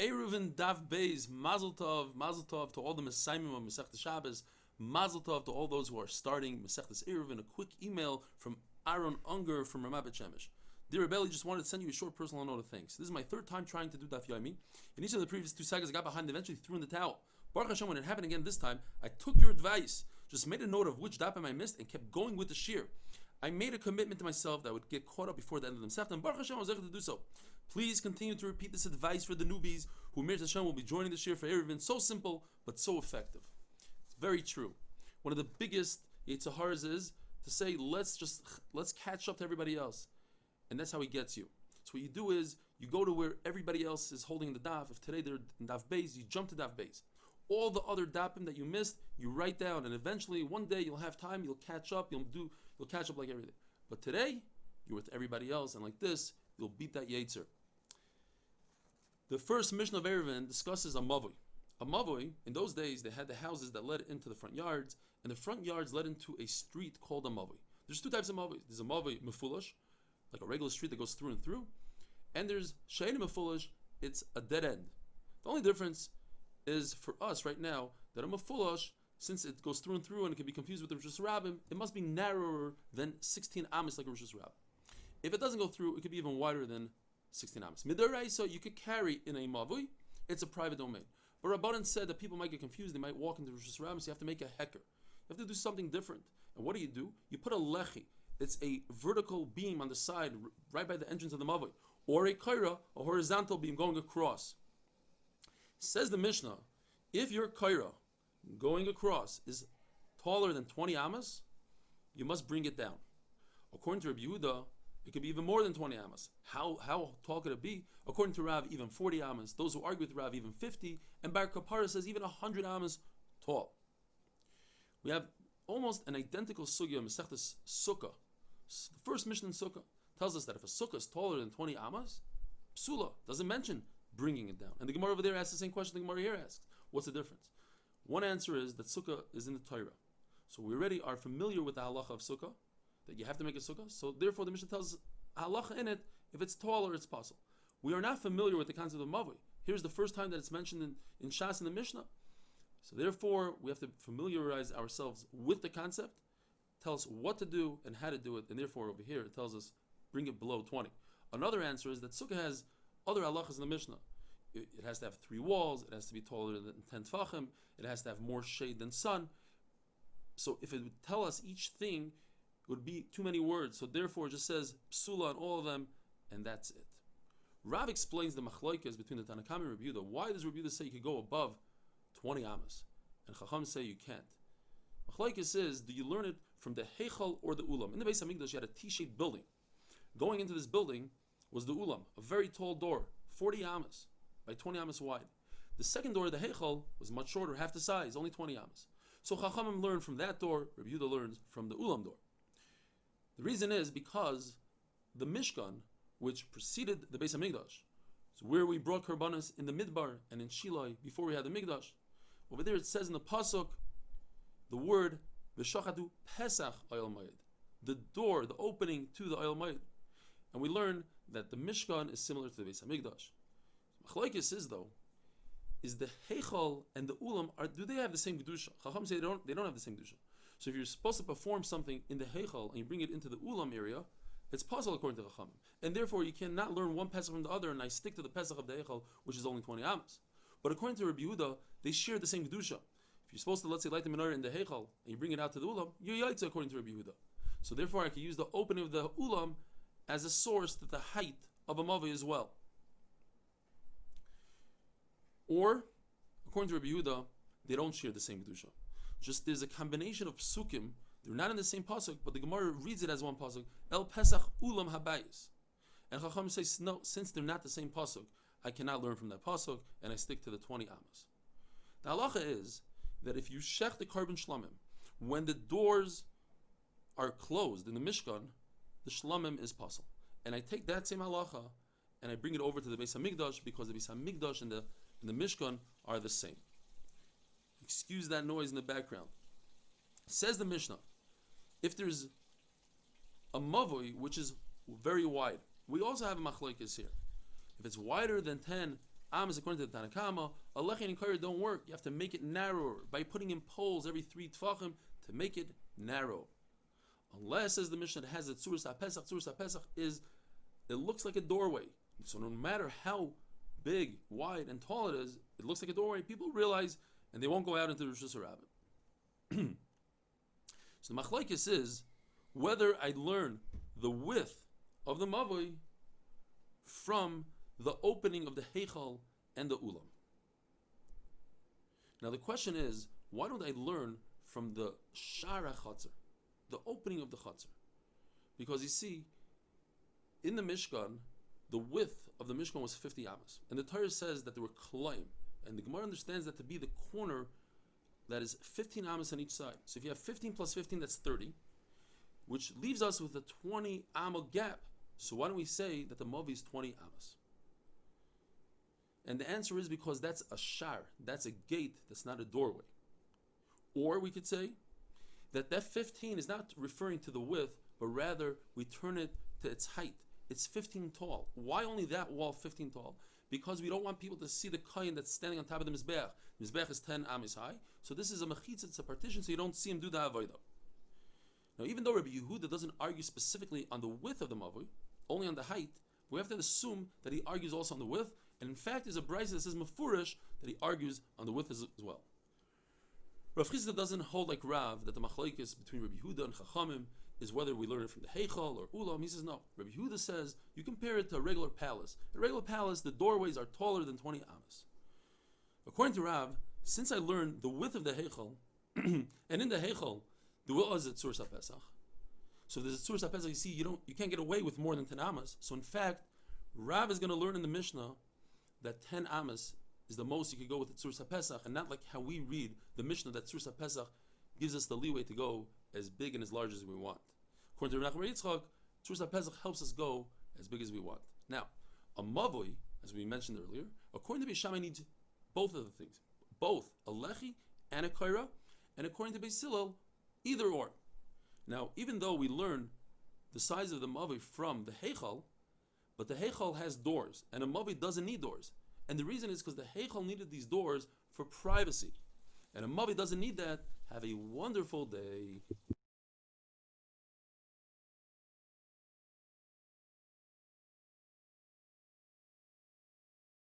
Eruvin Daf Beis, Mazel Tov to all the Messiahim of Masechtas Shabbos, Mazel Tov to all those who are starting Masechtas Eruvin. A quick email from Aaron Unger from Ramat Bet Shemesh. Dear Rebelli, just wanted to send you a short personal note of thanks. This is my third time trying to do Daf Yomi. In each of the previous two sagas, I got behind and eventually threw in the towel. Baruch Hashem, when it happened again this time, I took your advice, just made a note of which dapim I missed, and kept going with the shir. I made a commitment to myself that I would get caught up before the end of the Masechta, and Baruch Hashem, I was able to do so. Please continue to repeat this advice for the newbies who Mir Hashem will be joining this year for Eruvin. So simple, but so effective. It's very true. One of the biggest Yetzaharas is to say, let's catch up to everybody else. And that's how he gets you. So what you do is, you go to where everybody else is holding the daf. If today they're in daf beis, you jump to daf beis. All the other dapim that you missed, you write down, and eventually one day you'll have time, you'll catch up, you'll catch up like everything. But today, you're with everybody else, and like this, you'll beat that Yetzer. The first Mishnah of Eruvin discusses a mavoi. A mavoi, in those days, they had the houses that led into the front yards, and the front yards led into a street called a mavoi. There's two types of mavoi. There's a mavoi mefulash, like a regular street that goes through and through, and there's she'ein mefulash, it's a dead end. The only difference is for us right now that a mefulash, since it goes through and through and it can be confused with the Rosh Hashanah, it must be narrower than 16 amas like a Rosh Hashanah. If it doesn't go through, it could be even wider than 16 amas. Midoraisa, you could carry in a mavui, it's a private domain. But Rabbanan said that people might get confused, they might walk into Rosh Hashanah, so you have to make a hecker. You have to do something different. And what do? You put a lechi, it's a vertical beam on the side, right by the entrance of the mavui, or a kaira, a horizontal beam going across. Says the Mishnah, if your kaira going across is taller than 20 amas, you must bring it down. According to Rabbi Yehuda, it could be even more than 20 amas. How tall could it be? According to Rav, even 40 amas. Those who argue with Rav, even 50. And Bar Kapara says even 100 amas tall. We have almost an identical sugya in Masechtas Sukkah. The first Mishnah in Sukkah tells us that if a sukkah is taller than 20 amas, psula, doesn't mention bringing it down. And the Gemara over there asks the same question the Gemara here asks. What's the difference? One answer is that sukkah is in the Torah. So we already are familiar with the halacha of sukkah, that you have to make a sukkah. So therefore the Mishnah tells halacha in it, if it's taller, it's possible. We are not familiar with the concept of mavui. Here's the first time that it's mentioned in Shas in the Mishnah. So therefore, we have to familiarize ourselves with the concept, tell us what to do and how to do it, and therefore over here it tells us bring it below 20. Another answer is that sukkah has other halachas in the Mishnah. It has to have 3 walls, it has to be taller than 10 tfachim, it has to have more shade than sun. So if it would tell us each thing, it would be too many words. So therefore it just says psula on all of them, and that's it. Rav explains the machlokes between the Tanakh and Rabbi Yehuda. Why does Rabbi Yehuda say you could go above 20 amas? And Chacham say you can't. Machlokes is, do you learn it from the Heichal or the Ulam? In the Beis HaMikdash you had a T-shaped building. Going into this building was the Ulam, a very tall door, 40 amas by 20 amas wide. The second door, the Heichal, was much shorter, half the size, only 20 amas. So Chachamim learned from that door, Rabbi Yehuda learns from the Ulam door. The reason is because the Mishkan, which preceded the Beis HaMikdash, so where we brought Karbanos in the Midbar and in Shilai before we had the Mikdash, over there it says in the Pasuk, the word V'shachatu Pesach Oyel Moed, the door, the opening to the Oyel Moed. And we learn that the Mishkan is similar to the Beis HaMikdash. Machlokes is though, is the Heichal and the Ulam, do they have the same Kedusha? Chacham say they don't have the same Kedusha. So if you're supposed to perform something in the Heichal and you bring it into the Ulam area, it's possible according to Chachamim. And therefore you cannot learn one Pesach from the other, and I stick to the Pesach of the Heichal, which is only 20 amas. But according to Rabbi Yehuda, they share the same Kedusha. If you're supposed to, let's say, light the menorah in the Heichal, and you bring it out to the Ulam, you're Yaitza according to Rabbi Yehuda. So therefore I can use the opening of the Ulam as a source to the height of a Mavi as well. Or, according to Rabbi Yehuda, they don't share the same Kedusha. Just there's a combination of psukim. They're not in the same pasuk, but the Gemara reads it as one pasuk. El Pesach Ulam Habayis. And Chacham says, no, since they're not the same pasuk, I cannot learn from that pasuk, and I stick to the 20 amas. The halacha is that if you shech the carbon shlamim, when the doors are closed in the Mishkan, the shlamim is possible. And I take that same halacha and I bring it over to the Beis HaMikdash, because the Beis HaMikdash and the Mishkan are the same. Excuse that noise in the background. Says the Mishnah, if there's a mavoi which is very wide, we also have a machlokes here. If it's wider than 10 Amas, according to the Tanakama, a lechin and kaira don't work. You have to make it narrower by putting in poles every 3 tfachim to make it narrow. Unless, as the Mishnah has it, Tzuras HaPesach is, it looks like a doorway. So no matter how big, wide, and tall it is, it looks like a doorway. People realize, and they won't go out into the Rosh Hashanah. So the machlokes is whether I learn the width of the mavoi from the opening of the heichal and the ulam. Now the question is, why don't I learn from the shara chatzar, the opening of the chatzar? Because you see, in the Mishkan, the width of the Mishkan was 50 amas, and the Torah says that there were klaim, and the Gemara understands that to be the corner that is 15 amas on each side. So if you have 15 plus 15, that's 30, which leaves us with a 20 amma gap. So why don't we say that the mavi is 20 amas? And the answer is because that's a shar, that's a gate, that's not a doorway. Or we could say that 15 is not referring to the width, but rather we turn it to its height. It's 15 tall. Why only that wall 15 tall? Because we don't want people to see the kohen that's standing on top of the mizbeach. The mizbeach is 10 amis high, so this is a mechitza, it's a partition, so you don't see him do the avodah. Now, even though Rabbi Yehuda doesn't argue specifically on the width of the mavoi, only on the height, we have to assume that he argues also on the width, and in fact, there's a brayse that says mefurish that he argues on the width as well. Rav Chisda doesn't hold like Rav that the machlokes between Rabbi Yehuda and Chachamim is whether we learn it from the heichal or ulam. He says no. Rabbi Yehuda says you compare it to a regular palace. A regular palace, the doorways are taller than 20 amas. According to Rav, since I learned the width of the heichal, and in the heichal, the will is at Tzuras HaPesach. So if there's a Tzuras HaPesach, you see, you can't get away with more than 10 amas. So in fact, Rav is going to learn in the Mishnah that 10 amas is the most you could go with the Tzuras HaPesach, and not like how we read the Mishnah that Tzuras HaPesach gives us the leeway to go as big and as large as we want. According to Rav Yitzchak, Tzuras HaPesach helps us go as big as we want. Now, a mavoi, as we mentioned earlier, according to Beis Shammai needs both of the things, both a lechi and a kaira, and according to Beis Hillel, either or. Now, even though we learn the size of the mavoi from the heichal, but the heichal has doors, and a mavoi doesn't need doors. And the reason is because the heichal needed these doors for privacy. And a mavoi doesn't need that. Have a wonderful day.